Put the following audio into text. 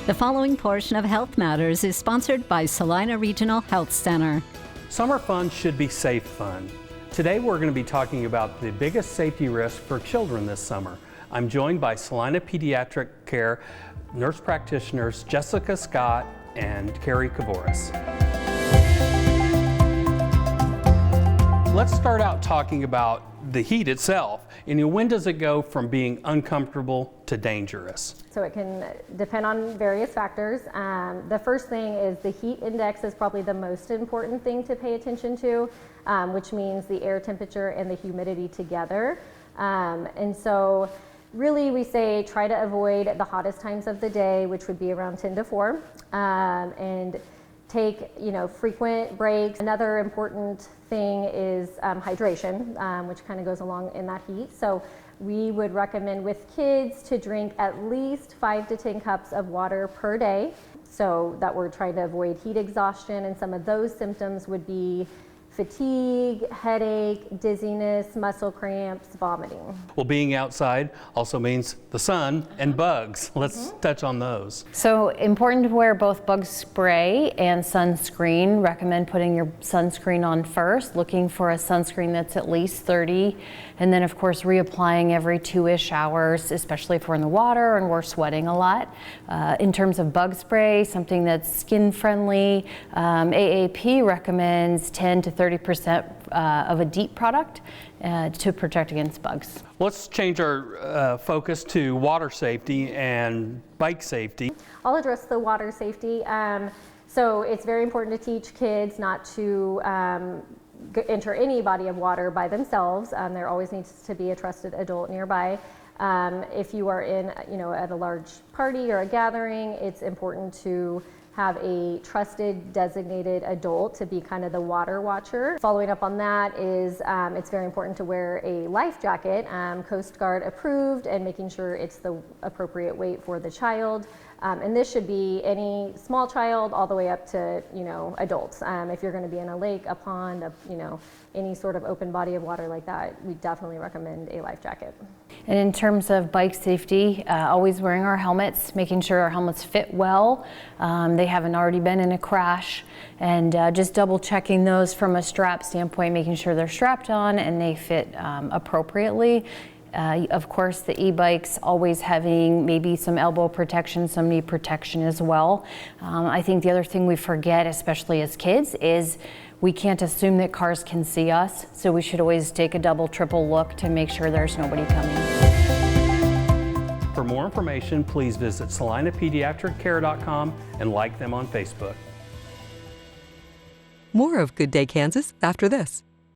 The following portion of Health Matters is sponsored by Salina Regional Health Center. Summer fun should be safe fun. Today we're going to be talking about the biggest safety risk for children this summer. I'm joined by Salina Pediatric Care nurse practitioners Jessica Scott and Keri Kavouras. Let's start out talking about the heat itself. And when does it go from being uncomfortable to dangerous? So it can depend on various factors. The first thing is the heat index is probably the most important thing to pay attention to, which means the air temperature and the humidity together. And so really we say try to avoid the hottest times of the day, which would be around 10 to 4, and take frequent breaks. Another important thing is hydration, which kind of goes along in that heat. So we would recommend with kids to drink at least 5 to 10 cups of water per day, so that we're trying to avoid heat exhaustion, and some of those symptoms would be fatigue, headache, dizziness, muscle cramps, vomiting. Well, being outside also means the sun and bugs. Let's touch on those. So important to wear both bug spray and sunscreen. Recommend putting your sunscreen on first, looking for a sunscreen that's at least 30, and then of course reapplying every 2-ish hours, especially if we're in the water and we're sweating a lot. In terms of bug spray, something that's skin friendly, AAP recommends 10 to 30% of a DEEP product to protect against bugs. Let's change our focus to water safety and bike safety. I'll address the water safety. So it's very important to teach kids not to enter any body of water by themselves. There always needs to be a trusted adult nearby. If you are in, at a large party or a gathering, it's important to have a trusted designated adult to be kind of the water watcher. Following up on that is it's very important to wear a life jacket, Coast Guard approved, and making sure it's the appropriate weight for the child. And this should be any small child all the way up to adults. If you're going to be in a lake, a pond, any sort of open body of water like that, we definitely recommend a life jacket. And in terms of bike safety, always wearing our helmets, making sure our helmets fit well. They haven't already been in a crash, and just double checking those from a strap standpoint, making sure they're strapped on and they fit appropriately. Of course, the e-bikes always having maybe some elbow protection, some knee protection as well. I think the other thing we forget, especially as kids, is we can't assume that cars can see us, so we should always take a double, triple look to make sure there's nobody coming. For more information, please visit salinapediatriccare.com and like them on Facebook. More of Good Day Kansas after this.